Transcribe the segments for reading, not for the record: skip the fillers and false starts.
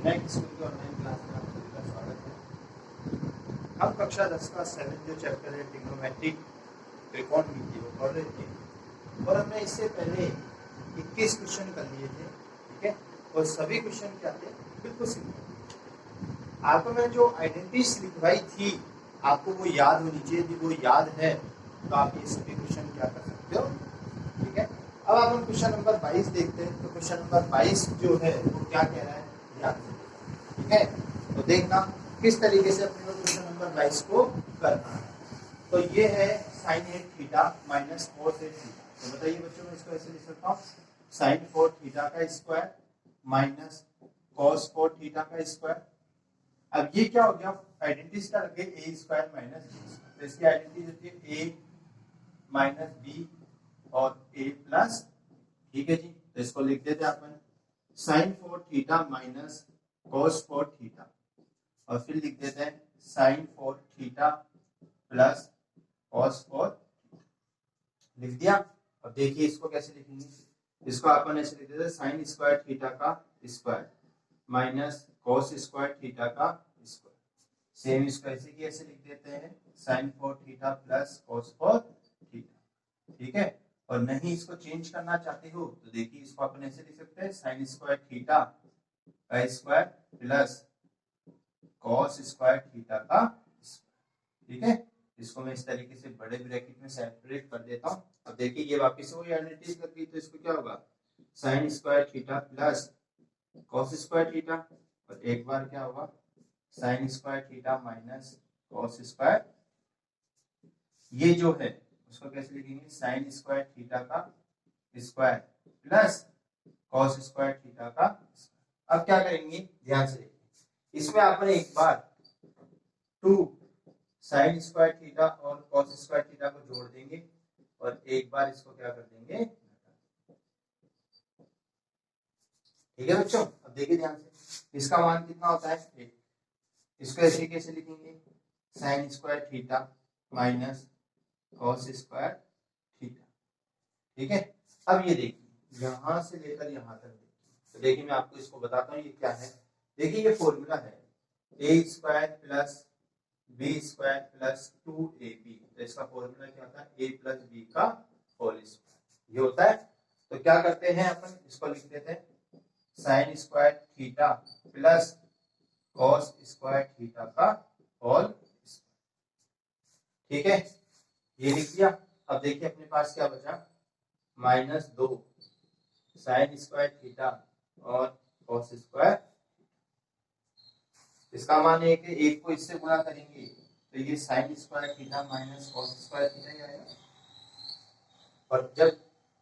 Next school की online class में आप सभी का स्वागत है। हम कक्षा 10 का 7 जो चैप्टर है ट्रिग्नोमेट्रिक त्रिकोणमिति वो पढ़ रहे थे और हमने इससे पहले 21 क्वेश्चन कर लिए थे, ठीक है। और सभी क्वेश्चन क्या थे, बिल्कुल सिंपल। आपको मैं जो आइडेंटिटीज लिखवाई थी आपको वो याद होनी चाहिए, यदि वो याद है तो आप ये सभी क्वेश्चन क्या कर सकते हो, ठीक है। अब आप हम क्वेश्चन नंबर 22 देखते हैं। तो क्वेश्चन नंबर 22 जो है वो क्या कह रहा है, ध्यान से, ठीक है। तो देखना किस तरीके से अपने को क्वेश्चन नंबर 22 को करना है। तो ये है sin 8 theta minus cos 8 theta. तो बताइए बच्चों, मैं इसको ऐसे लिख सकता हूँ, sin 4 थीटा का स्क्वायर माइनस cos 4 थीटा का स्क्वायर। अब ये क्या हो गया, आइडेंटिटीज क्या लगे, a square minus b square. तो इसकी आइडेंटिटी होती है a माइनस b और a प्लस, ठीक है जी। तो इसको लिख देते हैं अपन sin 4 theta minus cos 4 theta, और फिर लिख देते हैं sin 4 थीटा प्लस cos 4 लिख दिया। अब देखिए इसको कैसे लिखेंगे, इसको अपन ऐसे लिख देते हैं sin स्क्वायर थीटा का square minus cos square theta का स्क्वायर। सेम इसको ऐसे की ऐसे लिख देते हैं sin 4 theta plus cos 4 theta, ठीक है। और नहीं इसको चेंज करना चाहते हो तो देखिए इसको अपन ऐसे लिख सकते हैं sin स्क्वायर थीटा का square plus cos square theta का स्क्वायर, ठीक है। इसको मैं इस तरीके से बड़े ब्रैकेट में सेपरेट कर देता हूं। अब देखिए ये वापस वही आइडेंटिटी लग गई, तो इसको क्या होगा sin square theta plus cos square theta, और एक बार क्या होगा sin square theta minus cos square. ये जो है उसको कैसे लिखेंगे, sin स्क्वायर थीटा का square plus cos square theta का स्क्वायर। अब क्या करेंगे, ध्यान से देखिए, इसमें आपने एक बार 2 sin स्क्वायर थीटा और cos स्क्वायर थीटा को जोड़ देंगे और एक बार इसको क्या कर देंगे, ठीक है बच्चों। अब देखिए ध्यान से, इसका मान कितना होता है 1। इसको ऐसे कैसे लिखेंगे, sin square theta minus cos square theta, ठीक है। अब ये देखिए यहां से लेकर यहां तक देखिए, तो देखिए मैं आपको इसको बताता हूँ ये क्या है। देखिए ये फॉर्मूला है a square plus B square plus 2ab। तो इसका फॉर्मूला क्या होता है, a प्लस बी का होल स्क्वायर, ये होता है। तो क्या करते हैं अपन, इसको लिख देते हैं sin square theta plus cos square theta का होल स्क्वायर, ठीक है। ये लिख दिया। अब देखिए अपने पास क्या बचा, माइनस 2 sin स्क्वायर थीटा और cos स्क्वायर। इसका मान है कि एक को इससे गुणा करेंगे तो ये sin square theta minus cos square theta ही आएगा, और जब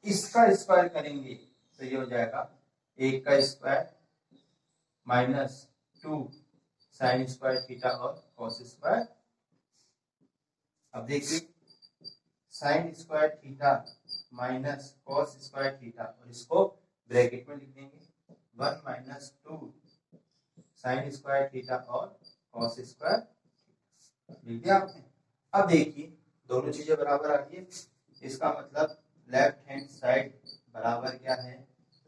इसका स्क्वायर करेंगे तो ये हो जाएगा एक का square minus 2 sin square theta और cos स्क्वायर। अब देखिए sin square theta minus cos square theta, और इसको ब्रैकेट में लिख देंगे 1 माइनस 2 sin स्क्वायर थीटा और cos स्क्वायर लिख दिया आपने। अब देखिए दोनों चीजें बराबर आ गई, इसका मतलब लेफ्ट हैंड साइड बराबर क्या है,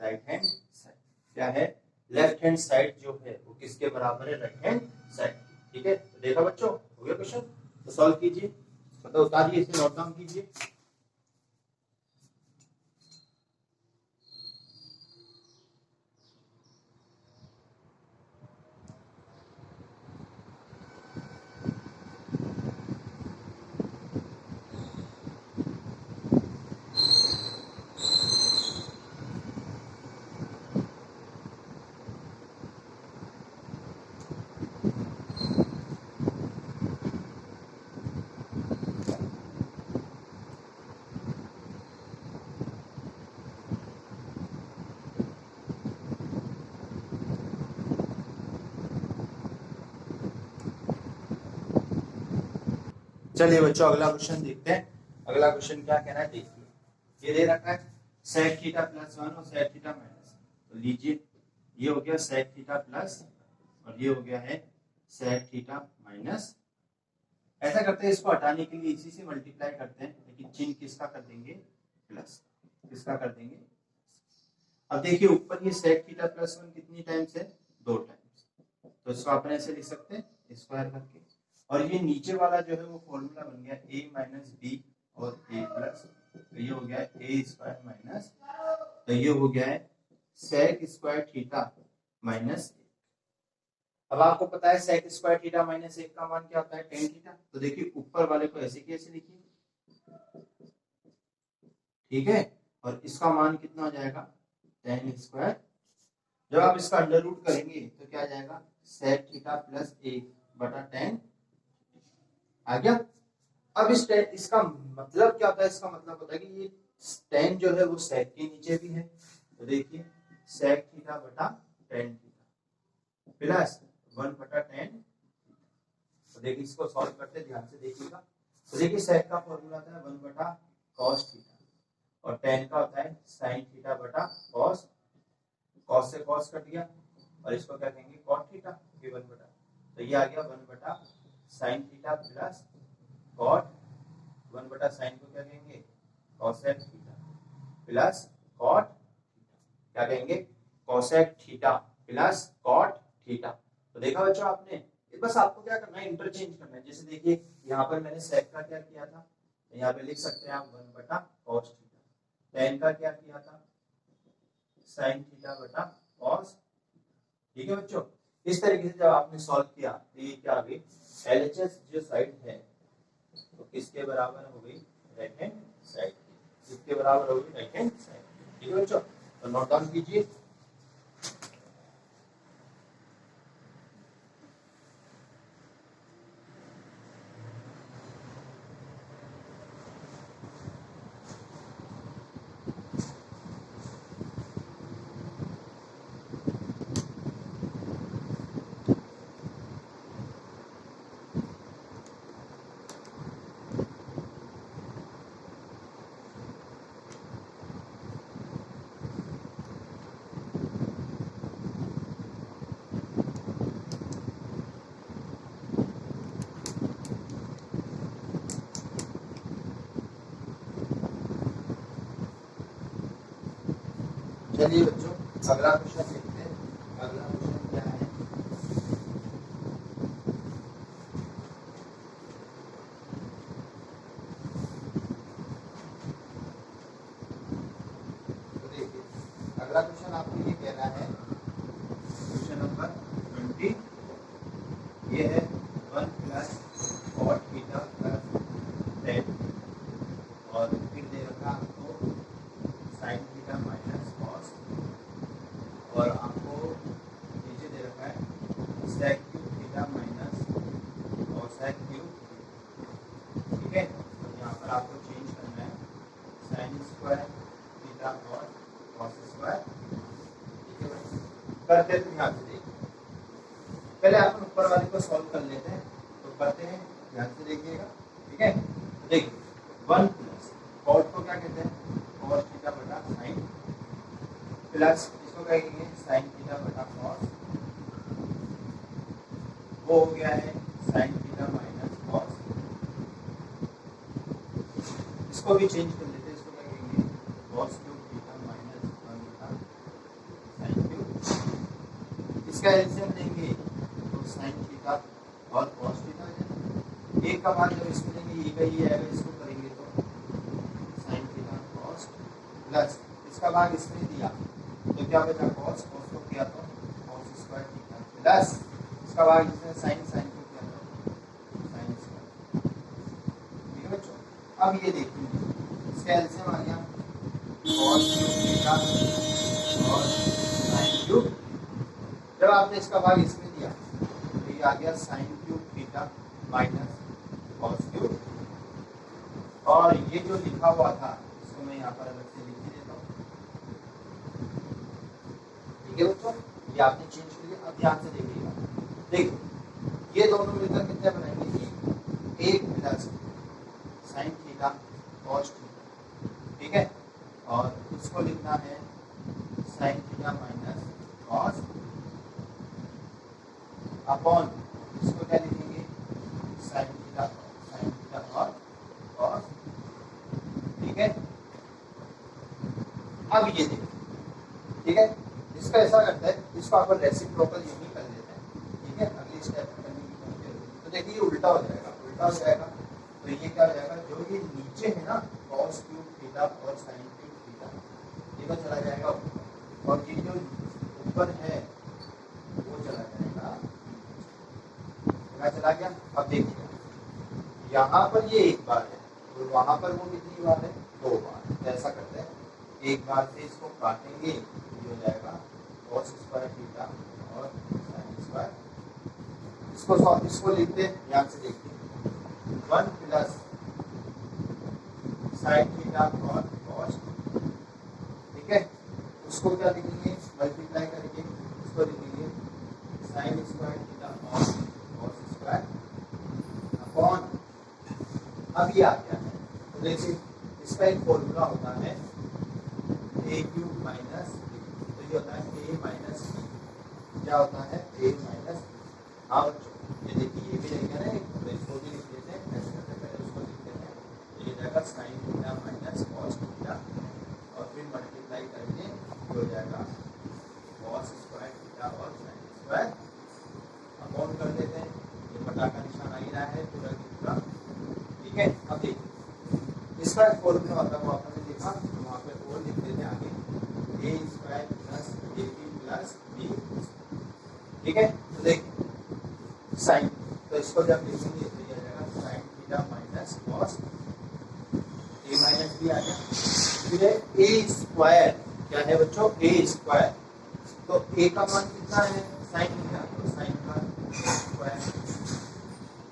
राइट हैंड साइड। क्या है, लेफ्ट हैंड साइड जो है वो किसके बराबर है, राइट हैंड साइड, ठीक है। तो देखा बच्चों, हो गया क्वेश्चन। तो सॉल्व कीजिए, मतलब उतारिए इसे, नोट डाउन कीजिए। चलिए बच्चों अगला क्वेश्चन देखते हैं। अगला क्वेश्चन क्या कह रहा है, देखिए ये दे रखा है sec थीटा प्लस 1 और sec थीटा माइनस। तो लीजिए ये हो गया sec थीटा प्लस और ये हो गया है sec थीटा माइनस। ऐसा करते हैं, इसको हटाने के लिए इसी से मल्टीप्लाई करते हैं, लेकिन चिन्ह किसका कर देंगे, प्लस, किसका कर देंगे। अब देखिए ऊपर ये sec थीटा प्लस 1 कितनी टाइम्स है, 2 टाइम्स, तो इसको अपन ऐसे लिख सकते हैं स्क्वायर करके, और ये नीचे वाला जो है वो फॉर्मूला बन गया a माइनस बी और a प्लस, तो ये हो गया a स्क्वायर माइनस, तो ये हो गया है सेक स्क्वायर थीटा माइनस। अब आपको पता है सेक स्क्वायर थीटा माइनस 1 का मान क्या होता है, टेन थीटा। तो देखिए ऊपर वाले को ऐसे कैसे लिखिए, ठीक है, और इसका मान कितना हो जाएगा, टेन स्क्वायर। जब आप इसका अंडर रूट करेंगे तो क्या आ जाएगा, सेक थीटा प्लस 1 बटा टेन आ गया। अब इसका मतलब क्या होता है, इसका मतलब होता है कि ये टेन जो है वो सेक के नीचे भी है, तो देखिए सेक थीटा बटा टेन थीटा प्लस 1 बटा टेन। तो देखिए इसको सॉल्व करते ध्यान से देखिएगा। तो देखिए सेक का फॉर्मूला था 1 बटा कॉस थीटा, और टेन का होता है साइन थीटा बटा कॉस, कॉस से कॉस कट गया, और इसको क्या कहेंगे कॉट थीटा, ये 1 बटा, तो ये आ गया 1 बटा साइन थीटा प्लस कॉट, 1 बटा साइन को क्या कहेंगे कोसेक थीटा प्लस कॉट, क्या कहेंगे cosec theta plus cot theta. तो देखा बच्चों आपने, बस आपको क्या करना है, इंटरचेंज करना है। जैसे देखिए यहाँ पर मैंने सेक का क्या किया था, तो यहाँ पे लिख सकते हैं आप 1 बटा कॉस थीटा, टेन का क्या किया था साइन थीटा बटा कॉस, ठीक है बच्चों। इस तरीके से जब आपने सॉल्व किया तो ये क्या आ गई, एलएचएस जो साइड है तो किसके बराबर हो गई, राइट हैंड साइड, किसके बराबर हो गई, राइट हैंड साइड, ठीक है बच्चों। तो नोट डाउन कीजिए। चलिए बच्चों अगला क्वेश्चन देखते हैं। अगला क्वेश्चन क्या है, तो देखिए अगला क्वेश्चन आपको ये कहना है, क्वेश्चन नंबर 20, ये है 1 plus cot theta plus ten, और फिर दे रखा आपको साइन थीटा माइनस कॉस, और आपको नीचे दे रखा है sec cube theta minus cosec cube, ठीक है। तो यहाँ पर आपको चेंज करना है साइन स्क्वायर थीटा और कॉस स्क्वायर, ठीक है भाई। करते तो ध्यान से देखिए, पहले आप ऊपर वाले को सॉल्व कर लेते हैं, तो करते हैं ध्यान से देखिएगा, ठीक है। देखिए 1 प्लस कॉट को क्या कहते हैं, कॉस थीटा बटा साइन, प्लस इसको कहेंगे साइन थीटा बटा कॉस, वो हो गया है साइन थीटा माइनस कॉस, इसको भी चेंज कर लेते हैं, इसको क्या कहेंगे कॉस क्यूब थीटा माइनस 1 बटा साइन क्यूब, इसका एलसीएम लेंगे तो साइन थीटा और कॉस थीटा आ जाएगा, एक का मान जब इसमें लेंगे ये का ये आएगा, इसको करेंगे तो साइन थीटा कॉस, प्लस इसका भाग इसमें दिया तो क्या बचा कॉस, कॉस को किया तो कॉस स्क्वायर थीटा, प्लस इसका भाग इसमें साइन, साइन को किया तो साइन स्क्वायर, ठीक है बच्चों। अब ये देखिए इसका एलसीएम आ गया कॉस क्यूब थीटा और साइन क्यूब, जब आपने इसका भाग इसमें दिया तो ये आ गया sine cube theta minus cos cube, और ये जो लिखा हुआ था इसको मैं यहाँ पर अलग से लिख ही देता हूँ, ठीक है बच्चों। ये आपने चेंज कर लिया। अब ध्यान से देखिएगा, देखिए ये दोनों मिलकर कितने बनाएंगे, एक plus sine theta cos theta, ठीक है, और उसको लिखना है sine theta minus cos upon, इसको क्या लिखेंगे साइन थीटा और कॉस, ठीक है। अब ये देखिए, ठीक है, इसका ऐसा करता है, इसको आप रेसिप्रोकल यूनिट कर देते हैं, ठीक है। स्टेप में करने की कोई जरूरत नहीं। तो देखिए उल्टा हो जाएगा, उल्टा हो जाएगा तो ये क्या हो जाएगा, जो ये नीचे है ना cos क्यूब थीटा और sin क्यूब थीटा, ये तो चला जाएगा ऊपर, और ये जो ऊपर है वो चला जाएगा, चला गया। अब देखिए यहाँ पर ये एक बार है और वहां पर वो कितनी बार है, 2 बार। तो ऐसा करते हैं, एक बार से इसको काटेंगे, ये हो जाएगा cos स्क्वायर थीटा और sin स्क्वायर। इसको लिखते हैं, यहाँ से देखिए 1 प्लस sin थीटा और cos, ठीक है। उसको क्या लिखेंगे, मल्टीप्लाई करके इसको लिखेंगे sin स्क्वायर थीटा और cos स्क्वायर अपॉन, अब ये आ गया है। तो देखिए इसका एक फॉर्मूला होता है ए क्यूब माइनस बी, तो ये होता है ए माइनस बी, क्या होता है ए माइनस बी। हाँ बच्चों ये देखिए ये भी लिखेंगे ना, तो इसको भी लिख लेते हैं, ऐसे करते पहले उसको लिख लेते हैं, तो ये जाएगा sine theta minus cos theta और फिर मल्टीप्लाई करेंगे, ये हो जाएगा कॉस स्क्वायर थीटा और साइन स्क्वायर अपॉन कर देते हैं, ये बटा का निशान आ ही रहा है पूरा की पूरा, ठीक है। अब देखिए इसका एक फॉर्मूला होता है, वो आपने देखा, तो वहाँ पे और लिख देते हैं आगे A square plus A B plus B, ठीक है। तो देखिए साइन, तो इसको जब लिखेंगे तो ये आ जाएगा साइन थीटा माइनस कॉस, ए माइनस बी आ गया, फिर ए स्क्वायर, क्या है बच्चों ए स्क्वायर, तो ए का मान कितना है साइन थीटा, तो साइन का स्क्वायर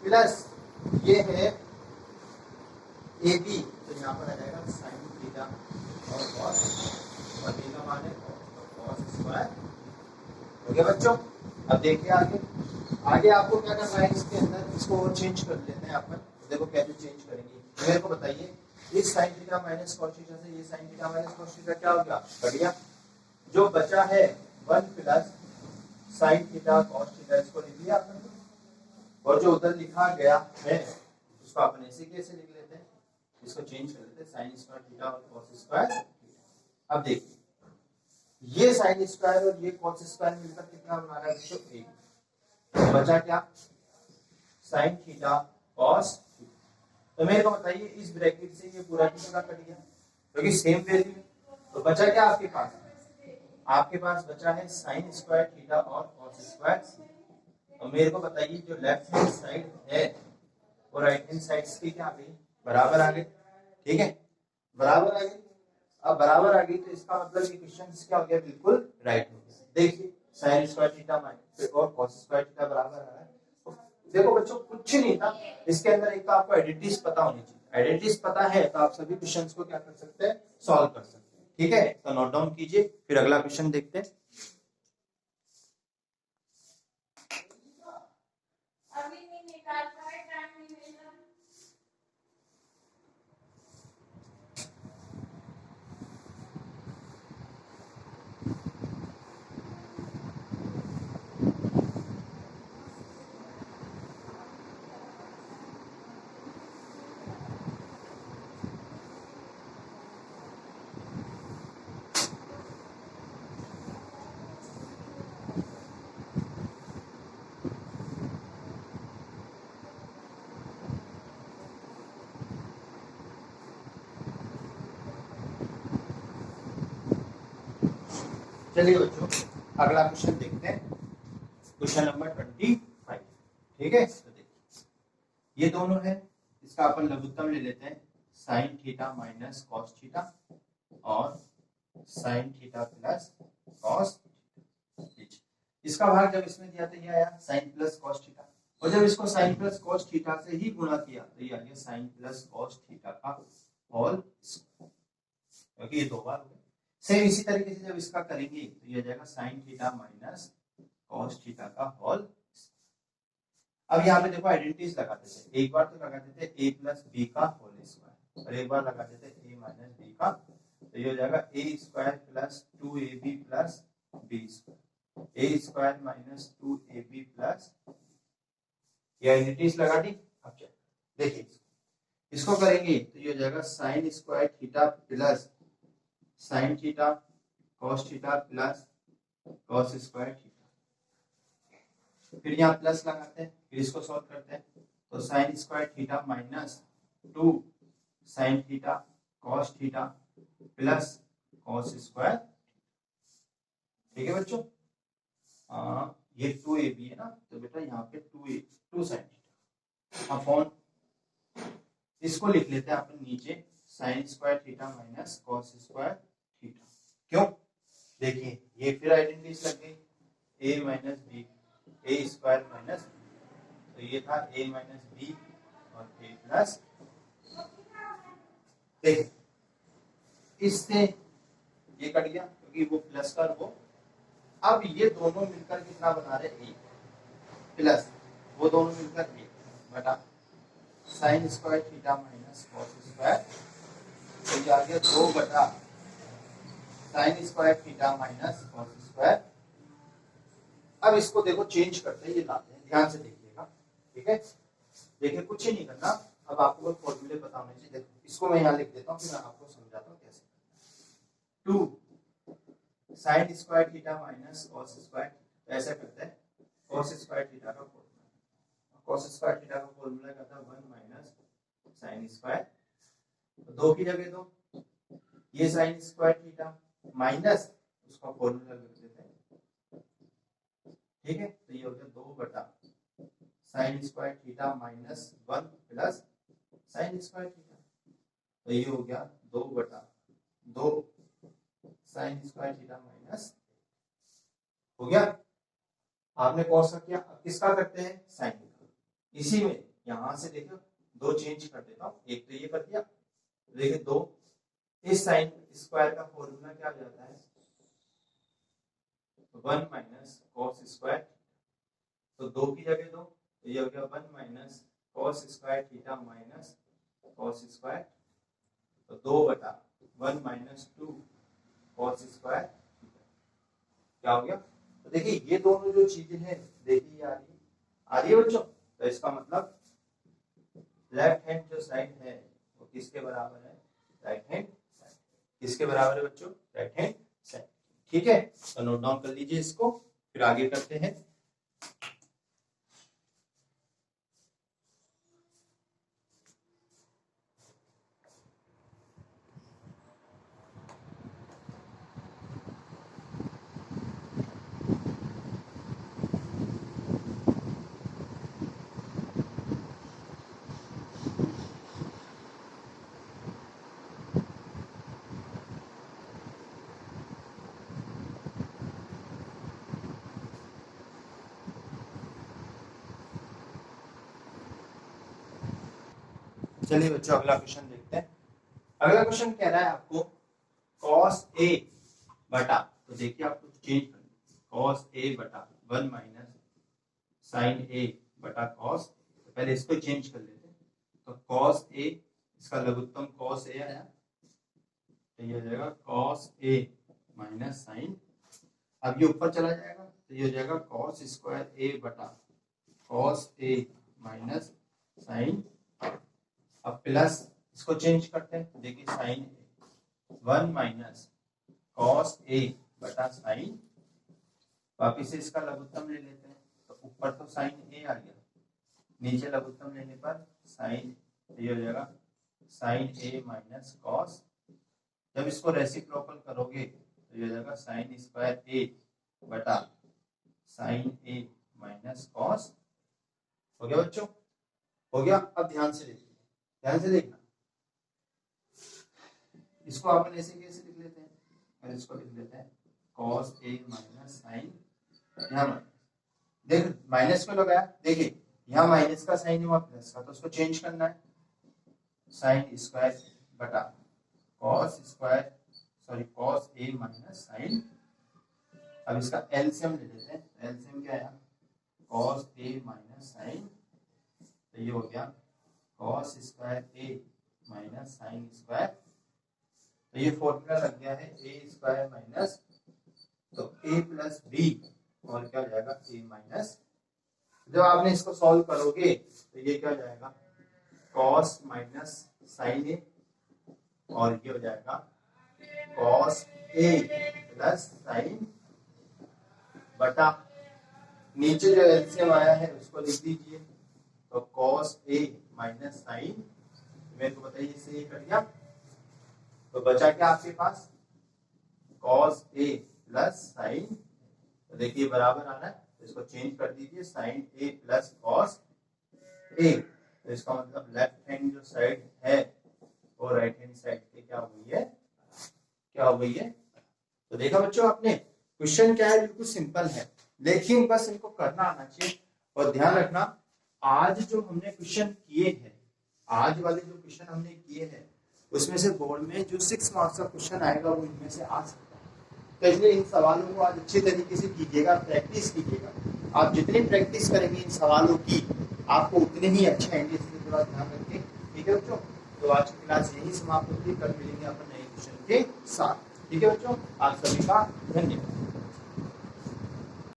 प्लस ये है ए बी, तो यहाँ पर आ जाएगा साइन थीटा और कॉस, और बी का मान है कॉस स्क्वायर, हो गया बच्चों। अब देखिए आगे आपको क्या करना है, इसके अंदर इसको और चेंज कर लेते हैं अपन, देखो कैसे चेंज करेंगे। मेरे को बताइए इस sine theta minus cos theta से ये sine theta minus cos theta क्या हो गया, बढ़िया। जो बचा है 1 plus sine theta cos theta, इसको लिख लिया आपने, और जो उधर लिखा गया है उसको अपन ऐसे कैसे लिख लेते हैं, इसको चेंज कर लेते हैं, साइन स्क्वायर थीटा और कॉस स्क्वायर। अब देखिए ये साइन स्क्वायर और ये कॉस स्क्वायर मिलकर कितना बना रहा है बच्चों, एक, बचा क्या साइन थीटा कॉस। तो मेरे को बताइए इस ब्रैकेट से ये पूरा की पूरा कट गया क्योंकि सेम वैल्यू, तो बचा क्या आपके पास, आपके पास बचा है साइन स्क्वायर थीटा और कॉस स्क्वायर। तो मेरे को बताइए जो लेफ्ट हैंड साइड है और राइट हैंड साइड की क्या आ गई, बराबर आ गई, ठीक है, बराबर आ गई। अब बराबर आ गई तो इसका मतलब ये क्वेश्चन क्या हो गया, बिल्कुल राइट हो गया। देखिए साइन स्क्वायर थीटा माइनस और कॉस स्क्वायर थीटा बराबर आ रहा है। तो देखो बच्चों कुछ नहीं था इसके अंदर, एक तो आपको आइडेंटिटीज पता होनी चाहिए, आइडेंटिटीज पता है तो आप सभी क्वेश्चंस को क्या कर सकते हैं, सॉल्व कर सकते हैं, ठीक है। तो नोट डाउन कीजिए, फिर अगला क्वेश्चन देखते हैं। चलिए बच्चों अगला क्वेश्चन देखते हैं, क्वेश्चन नंबर 25, ठीक है। तो देखिए ये दोनों है, इसका अपन लघुत्तम ले लेते हैं, sine theta minus cos theta और साइन थीटा प्लस कॉस, इसका भाग जब इसमें दिया तो ये आया साइन प्लस कॉस थीटा, और जब इसको साइन प्लस कॉस थीटा से ही गुणा किया तो ये आ गया साइन प्लस कॉस थीटा का होल स्क्वायर, क्योंकि ये 2 बार हो गया। सेम इसी तरीके से जब इसका करेंगे तो ये आ जाएगा sine theta minus cos theta का होल। अब यहाँ पे देखो आइडेंटिटीज लगाते थे, एक बार तो लगाते थे a प्लस बी का होल स्क्वायर और एक बार लगाते थे a माइनस बी का, तो ये हो जाएगा a square plus 2ab plus B square, a square minus 2ab plus, ये आइडेंटिटीज लगा दी। अब चेक देखिए इसको करेंगे तो ये हो जाएगा sign square theta plus sine theta cos theta plus cos square theta, फिर यहाँ प्लस लगाते हैं, फिर इसको सॉल्व करते हैं, तो sign square theta minus 2 sine theta cos theta plus cos square. ठीक है बच्चों, ये 2ab है ना, तो बेटा यहाँ पे 2 साइन थीटा अपॉन, इसको लिख लेते हैं अपन नीचे sine square theta minus cos square theta. क्यों? देखिए ये फिर आइडेंटिटीज लग गई, a minus B, A square minus, तो ये था a माइनस बी और a प्लस, देखिए इससे ये कट गया क्योंकि वो प्लस का वो, अब ये दोनों मिलकर कितना बना रहे, a प्लस वो दोनों मिलकर a बटा sign square theta minus cos square, तो ये आ गया 2 बटा sign square theta minus cos square. अब इसको देखो चेंज करते हैं, ये लाते हैं, ध्यान से देखिएगा। ठीक है, देखिए कुछ ही नहीं करना, अब आपको फॉर्मूले पता होने चाहिए। देखो इसको मैं यहाँ लिख देता हूँ, फिर मैं आपको समझाता हूँ कैसे। 2 sign square theta minus cos square, ऐसे करते हैं कॉस स्क्वायर थीटा का फॉर्मूला, कॉस स्क्वायर थीटा का फॉर्मूला कहता है 1 माइनस साइन स्क्वायर, तो 2 की जगह 2, ये साइन स्क्वायर थीटा माइनस उसका फॉर्मूला लिख देते हैं। ठीक है, तो ये हो गया 2 बटा sign square theta minus 1 plus sign square theta, तो ये हो गया 2 बटा 2 साइन स्क्वायर थीटा माइनस, हो गया। आपने कौन सा किया, अब किसका करते हैं, साइन का। इसी में यहां से देखो 2 चेंज कर देता हूं, एक तो ये कर दिया, देखिए 2, इस साइन स्क्वायर का फॉर्मूला क्या हो जाता है, 1 माइनस कॉस स्क्वायर, तो 2 की जगह 2, तो ये हो गया 1 minus cos square theta minus cos square, तो 2 बटा 1 माइनस 2 कॉस स्क्वायर थीटा, क्या हो गया। तो देखिए ये दोनों जो चीजें हैं, देखिए आ रही है बच्चों, तो इसका मतलब लेफ्ट हैंड जो साइड है वो किसके बराबर है, राइट हैंड साइड। किसके बराबर है बच्चों, राइट हैंड साइड। ठीक है, तो नोट डाउन कर लीजिए इसको, फिर आगे करते हैं। चलिए बच्चों अगला क्वेश्चन देखते हैं। अगला क्वेश्चन कह रहा है आपको cos a बटा, तो देखिए आपको चेंज करना, cos a बटा 1 माइनस साइन a बटा cos, तो पहले इसको चेंज कर लेते हैं, तो cos a, इसका लघुत्तम cos a आया, तो ये हो जाएगा cos a माइनस साइन, अब ये ऊपर चला जाएगा, तो ये हो जाएगा cos स्क्वायर a बटा cos a माइनस साइन, अब प्लस इसको चेंज करते हैं, देखिए साइन 1 माइनस कॉस ए बटा साइन, वापिस से इसका लघुत्तम ले लेते हैं, तो ऊपर तो साइन ए आ गया, नीचे लघुत्तम लेने पर साइन, ये हो जाएगा साइन ए माइनस कॉस, जब इसको रेसिप्रोकल करोगे तो ये हो जाएगा साइन स्क्वायर ए बटा साइन ए माइनस कॉस। हो गया बच्चों, हो गया। अब ध्यान से देखिए, ध्यान से देखना, इसको अपन ऐसे कैसे लिख लेते हैं, और इसको लिख लेते हैं cos a माइनस साइन, यहाँ देख माइनस क्यों लगाया, देखिए यहाँ माइनस का साइन हुआ प्लस का, तो उसको चेंज करना है, साइन स्क्वायर बटा cos square, sorry cos a minus sine, अब इसका एलसीएम ले लेते हैं, एलसीएम क्या है, cos a माइनस साइन, तो ये हो गया cos square a minus sine square, तो ये फॉर्मूला लग गया है ए स्क्वायर माइनस, तो ए प्लस बी, और क्या हो जाएगा ए माइनस, जब आपने इसको सॉल्व करोगे तो ये क्या हो जाएगा cos माइनस साइन ए, और ये हो जाएगा cos ए प्लस साइन बटा नीचे जो एलसीएम आया है उसको लिख दीजिए। तो कॉस ए माइनस साइन, मेरे को बताइए इससे ये कट गया, तो बचा क्या आपके पास, कॉस ए प्लस साइन, तो देखिए बराबर आ रहा है, तो इसको चेंज कर दीजिए, sign A plus cos A, तो इसका मतलब लेफ्ट हैंड जो साइड है वो राइट हैंड साइड के क्या हुई है, क्या हो गई है। तो देखा बच्चों आपने, क्वेश्चन क्या है, बिल्कुल सिंपल है, लेकिन बस इनको करना आना चाहिए। और ध्यान रखना, आज जो हमने क्वेश्चन किए हैं, आज वाले जो क्वेश्चन हमने किए हैं, उसमें से बोर्ड में जो 6 मार्क्स का क्वेश्चन आएगा वो इनमें से आ सकता है। तो इसलिए इन सवालों को आज अच्छे तरीके से कीजिएगा, प्रैक्टिस कीजिएगा। आप जितनी प्रैक्टिस करेंगे इन सवालों की, आपको उतने ही अच्छे आएंगे, इसलिए थोड़ा ध्यान रखें। ठीक है बच्चों, तो आज की क्लास यही समाप्त होती है, कल मिलेंगे अपन नए क्वेश्चन के साथ। ठीक है बच्चों, आप सभी का धन्यवाद।